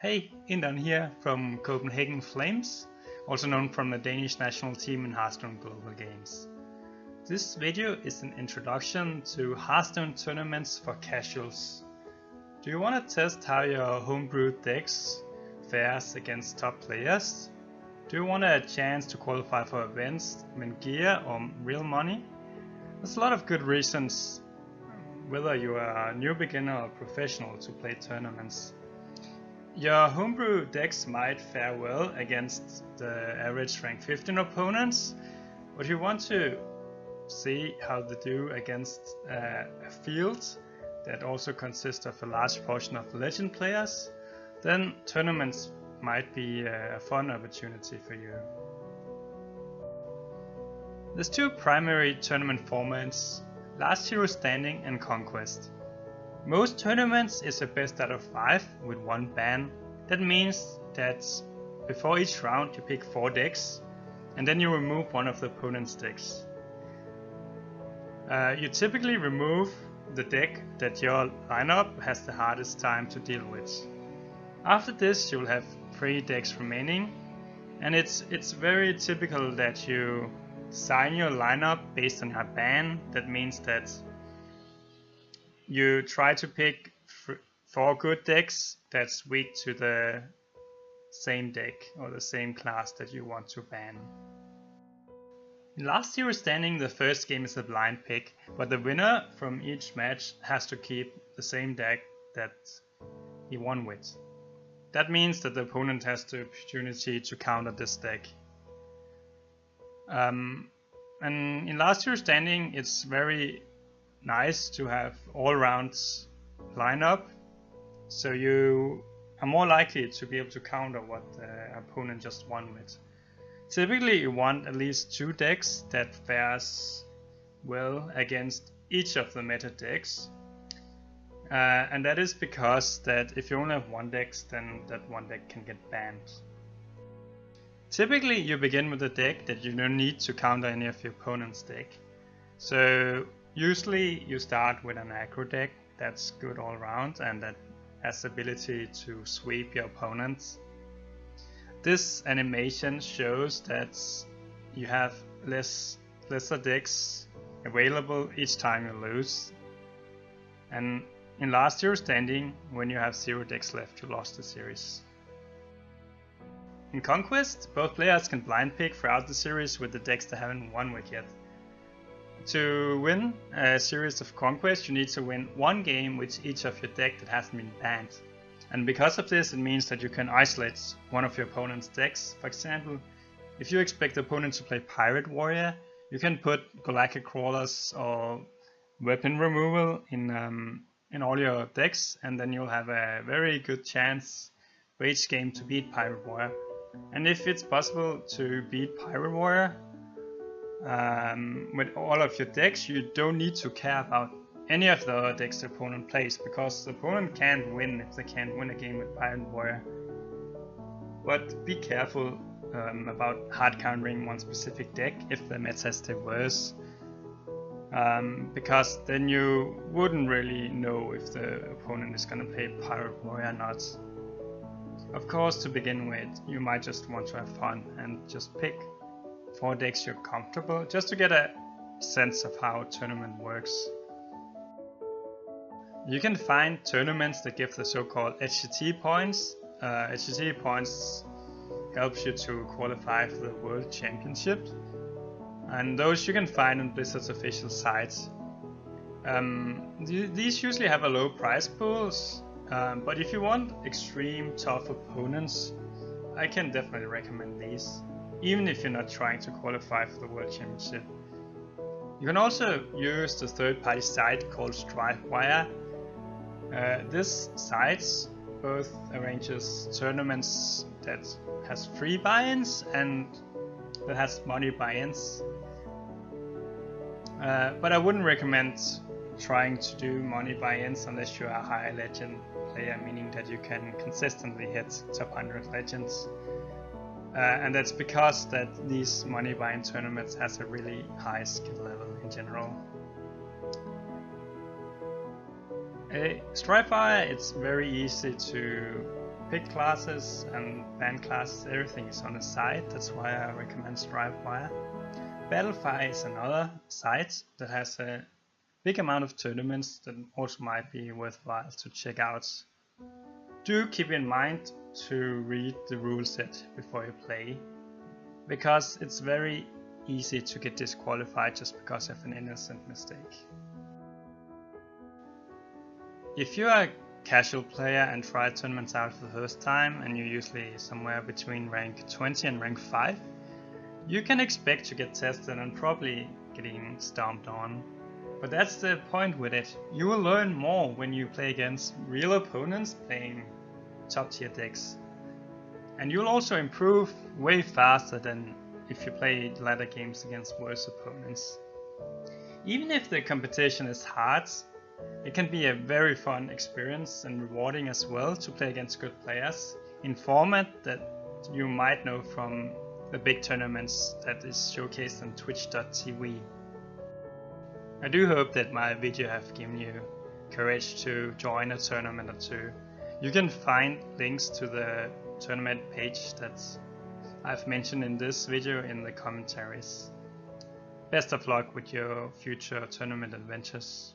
Hey, Indan here from Copenhagen Flames, also known from the Danish national team in Hearthstone Global Games. This video is an introduction to Hearthstone tournaments for casuals. Do you want to test how your homebrewed decks fares against top players? Do you want a chance to qualify for events, win gear or real money? There's a lot of good reasons, whether you are a new beginner or professional, to play tournaments. Your homebrew decks might fare well against the average rank 15 opponents, but you want to see how they do against a field that also consists of a large portion of legend players, then tournaments might be a fun opportunity for you. There's two primary tournament formats: last hero standing and Conquest. Most tournaments is a best out of 5 with 1 ban. That means that before each round you pick 4 decks and then you remove one of the opponent's decks. You typically remove the deck that your lineup has the hardest time to deal with. After this you'll have 3 decks remaining, and it's very typical that you design your lineup based on your ban. That means that you try to pick 4 good decks that's weak to the same deck or the same class that you want to ban. In last hero standing, the first game is a blind pick, but the winner from each match has to keep the same deck that he won with. That means that the opponent has the opportunity to counter this deck. And in last hero standing, it's very nice to have all rounds lineup, so you are more likely to be able to counter what the opponent just won with. Typically you want at least 2 decks that fares well against each of the meta decks, and that is because that if you only have 1 deck, then that 1 deck can get banned. Typically you begin with a deck that you don't need to counter any of your opponent's deck. So usually you start with an aggro deck that's good all around and that has the ability to sweep your opponents. This animation shows that you have lesser decks available each time you lose. And in last hero standing, when you have 0 decks left, you lost the series. In Conquest, both players can blind pick throughout the series with the decks they haven't won with yet. To win a series of Conquest, you need to win 1 game with each of your deck that hasn't been banned. And because of this, it means that you can isolate one of your opponent's decks. For example, if you expect the opponent to play Pirate Warrior, you can put Galactic Crawlers or Weapon Removal in all your decks, and then you'll have a very good chance for each game to beat Pirate Warrior. And if it's possible to beat Pirate Warrior with all of your decks, you don't need to care about any of the other decks the opponent plays, because the opponent can't win if they can't win a game with Pirate Warrior. But be careful about hard countering one specific deck if the meta is diverse, because then you wouldn't really know if the opponent is gonna play Pirate Warrior or not. Of course, to begin with, you might just want to have fun and just pick 4 decks you're comfortable, just to get a sense of how a tournament works. You can find tournaments that give the so-called HCT points. HCT points helps you to qualify for the World Championship, and those you can find on Blizzard's official sites. These usually have a low price pools, but if you want extreme tough opponents, I can definitely recommend these, even if you're not trying to qualify for the World Championship. You can also use the third-party site called Stripewire. This site both arranges tournaments that has free buy-ins and that has money buy-ins. But I wouldn't recommend trying to do money buy-ins unless you're a high legend player, meaning that you can consistently hit top 100 legends. And that's because that these money buy-in tournaments has a really high skill level in general. Stripefire, it's very easy to pick classes and band classes, everything is on the site. That's why I recommend Stripewire. Battlefy is another site that has a big amount of tournaments that also might be worthwhile to check out. Do keep in mind to read the rule set before you play, because it's very easy to get disqualified just because of an innocent mistake. If you are a casual player and try tournaments out for the first time, and you're usually somewhere between rank 20 and rank 5, you can expect to get tested and probably getting stomped on. But that's the point with it. You will learn more when you play against real opponents playing top tier decks. And you'll also improve way faster than if you play ladder games against worse opponents. Even if the competition is hard, it can be a very fun experience and rewarding as well to play against good players in format that you might know from the big tournaments that is showcased on twitch.tv. I do hope that my video have given you courage to join a tournament or two. You can find links to the tournament page that I've mentioned in this video in the commentaries. Best of luck with your future tournament adventures.